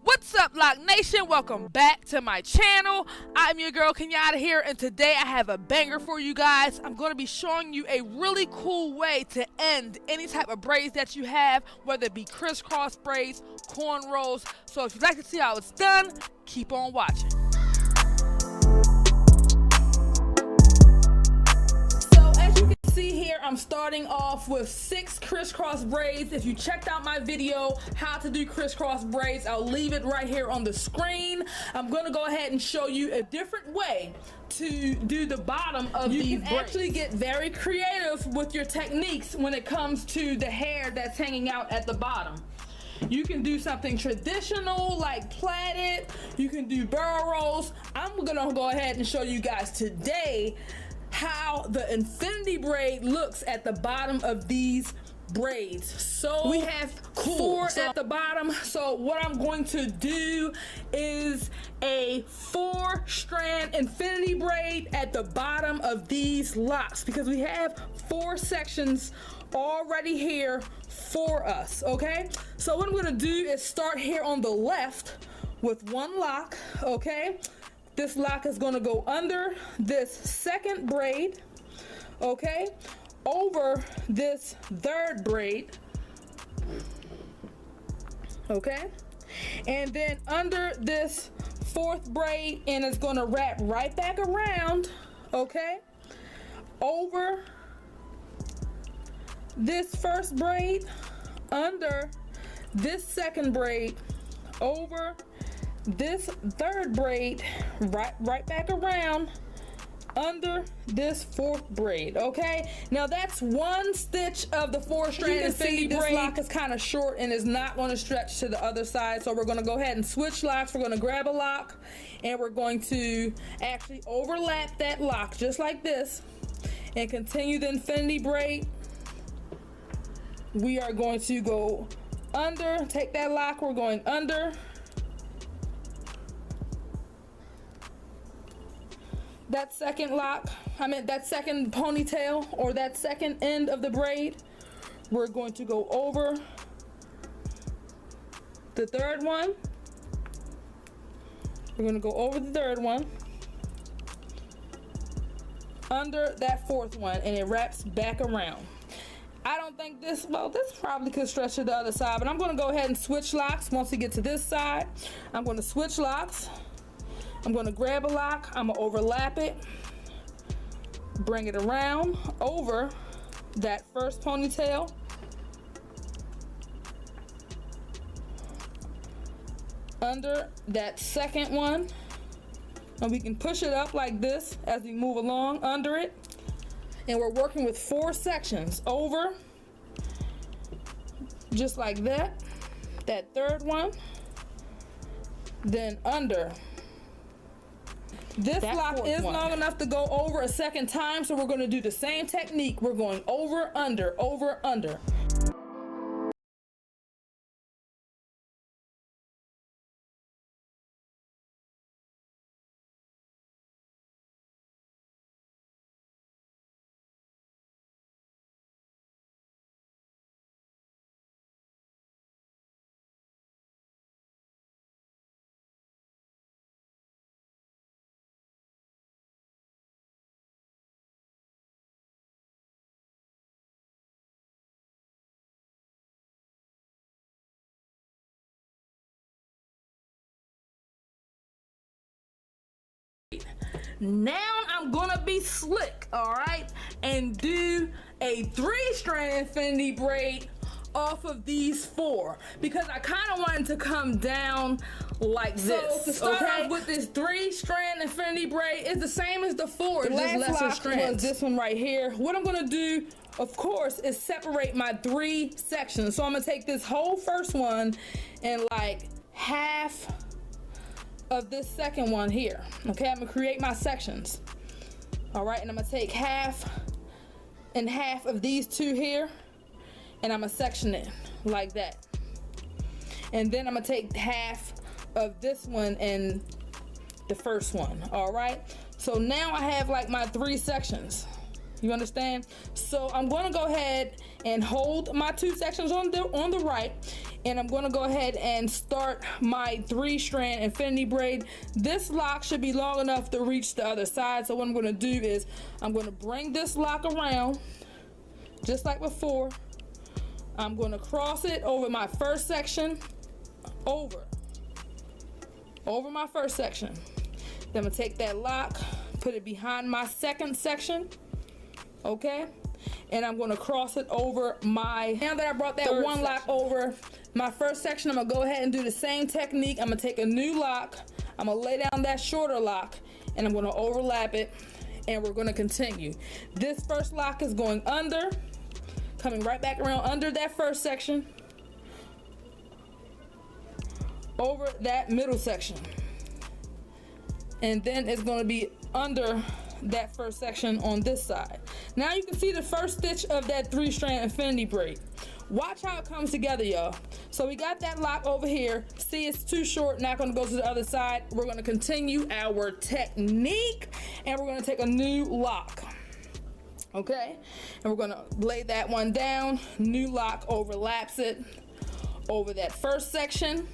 What's up, Loc Nation? Welcome back to my channel. I'm your girl Kenyata here, and today I have a banger for you guys. I'm going to be showing you a really cool way to end any type of braids that you have, whether it be crisscross braids, cornrows. So if you'd like to see how it's done, keep on watching. See here, I'm starting off with 6 crisscross braids. If you checked out my video how to do crisscross braids, I'll leave it right here on the screen. I'm going to go ahead and show you a different way to do the bottom of these braids. You can actually get very creative with your techniques when it comes to the hair that's hanging out at the bottom. You can do something traditional like plaited, you can do barrel rolls. I'm gonna go ahead and show you guys today how the infinity braid looks at the bottom of these braids. So we have 4 at the bottom. So what I'm going to do is a 4-strand infinity braid at the bottom of these locks, because we have 4 sections already here for us. Okay, so what I'm going to do is start here on the left with 1 lock. Okay, this lock is going to go under this 2nd braid, okay, over this 3rd braid, okay, and then under this 4th braid, and it's going to wrap right back around, okay, over this 1st braid, under this 2nd braid, over this 3rd braid, right back around under this 4th braid. Okay, now that's 1 stitch of the 4-strand infinity braid. This lock is kind of short and is not going to stretch to the other side, so we're going to go ahead and switch locks. We're going to grab a lock and we're going to actually overlap that lock just like this and continue the infinity braid. We are going to go under, take that lock, we're going under that 2nd lock, that 2nd ponytail, or that 2nd end of the braid. We're going to go over the 3rd one. We're going to go over the 3rd one, under that 4th one, and it wraps back around. I don't think this probably could stretch to the other side, but I'm going to go ahead and switch locks. Once we get to this side, I'm going to switch locks. I'm going to grab a lock, I'm going to overlap it, bring it around over that 1st ponytail, under that 2nd one, and we can push it up like this as we move along under it, and we're working with 4 sections over, just like that 3rd one, then under. This lock is long enough to go over a 2nd time, so we're going to do the same technique. We're going over, under, over, under. Now I'm gonna be slick, all right, and do a 3-strand infinity braid off of these 4, because I kind of want it to come down like this. So to start off with this 3-strand infinity braid, it's the same as the 4, just lesser strands. Was this one right here. What I'm gonna do, of course, is separate my 3 sections. So I'm gonna take this whole 1st one and like half of this 2nd one here. Okay, I'm gonna create my sections. All right, and I'm gonna take half and half of these 2 here, and I'm gonna section it like that. And then I'm gonna take half of this one and the 1st one. All right, so now I have like my 3 sections. You understand? So I'm going to go ahead and hold my 2 sections on the right, and I'm going to go ahead and start my 3-strand infinity braid. This lock should be long enough to reach the other side. So what I'm going to do is I'm going to bring this lock around just like before. I'm going to cross it over my first section, over my first section. Then I'm going to take that lock, put it behind my second section, okay? And I'm going to cross it over my, now that I brought that one lock over my first section, I'm going to go ahead and do the same technique. I'm going to take a new lock, I'm going to lay down that shorter lock, and I'm going to overlap it, and we're going to continue. This first lock is going under, coming right back around under that first section, over that middle section, and then it's going to be under that first section on this side. Now you can see the first stitch of that 3-strand infinity braid. Watch how it comes together, y'all. So we got that lock over here. See, it's too short, not going to go to the other side. We're going to continue our technique, and we're going to take a new lock, okay? And we're going to lay that one down. New lock overlaps it over that first section,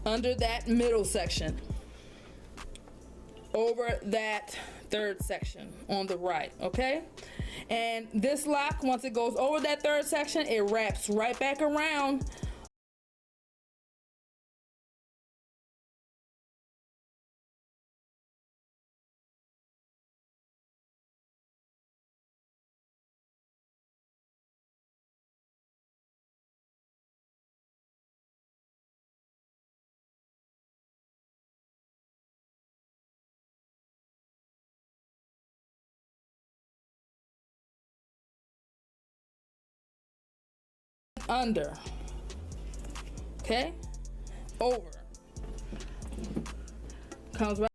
under that middle section, over that third section on the right, okay? And this lock, once it goes over that third section, it wraps right back around under, okay? Over. Comes right.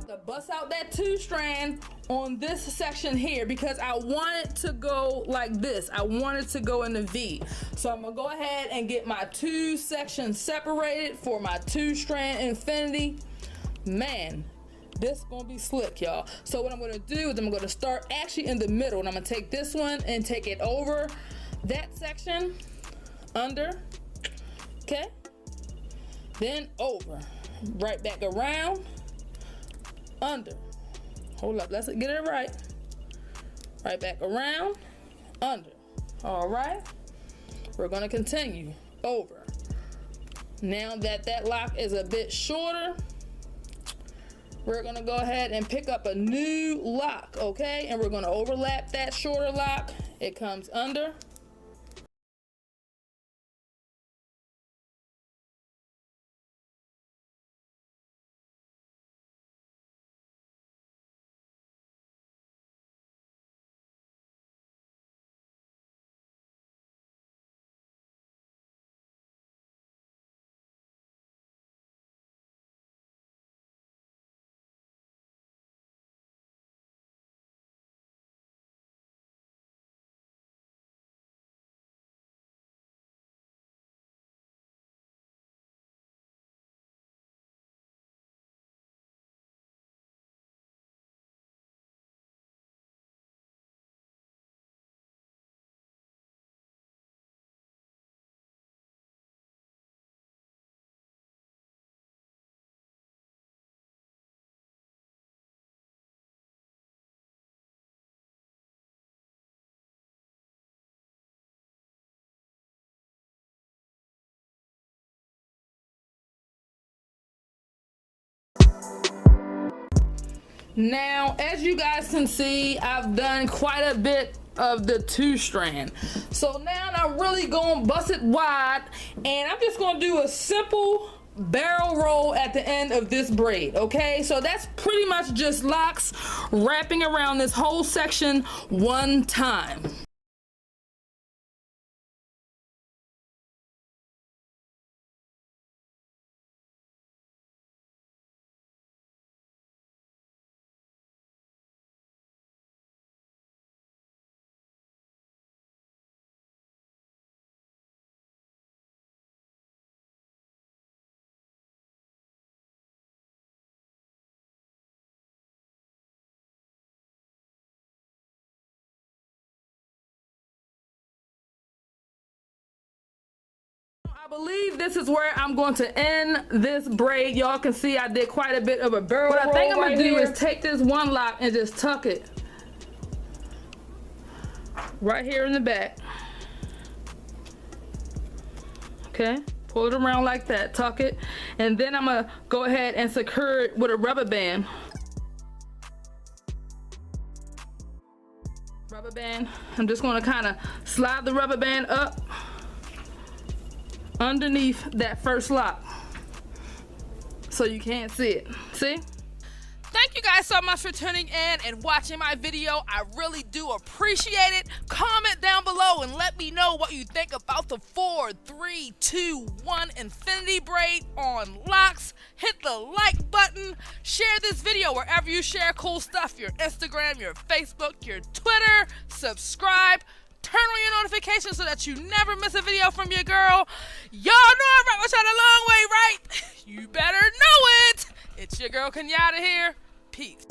To bust out that 2-strand on this section here because I want it to go like this. I want it to go in the V. So I'm gonna go ahead and get my 2 sections separated for my 2-strand infinity. Man, this gonna be slick, y'all. So what I'm gonna do is I'm gonna start actually in the middle, and I'm gonna take this one and take it over that section, under, okay, then over, right back around, under, hold up, let's get it right back around, under. All right, we're gonna continue over. Now that that lock is a bit shorter, we're gonna go ahead and pick up a new lock, okay, and we're gonna overlap that shorter lock. It comes under, Now, as you guys can see, I've done quite a bit of the 2-strand. So now I'm really gonna bust it wide, and I'm just gonna do a simple barrel roll at the end of this braid. Okay, so that's pretty much just locks wrapping around this whole section one time. I believe this is where I'm going to end this braid. Y'all can see I did quite a bit of a barrel roll. What I think I'm gonna do is take this one lock and just tuck it right here in the back. Okay, pull it around like that, tuck it, and then I'm gonna go ahead and secure it with a rubber band. Rubber band. I'm just gonna kind of slide the rubber band up underneath that first lock so you can't see it. See? Thank you guys so much for tuning in and watching my video. I really do appreciate it. Comment down below and let me know what you think about the 4, 3, 2, 1 infinity braid on locks. Hit the like button. Share this video wherever you share cool stuff. Your Instagram, your Facebook, your Twitter. Subscribe. Turn on your notifications so that you never miss a video from your girl. Y'all know I rock with y'all a long way, right? You better know it. It's your girl Kenyata here. Peace.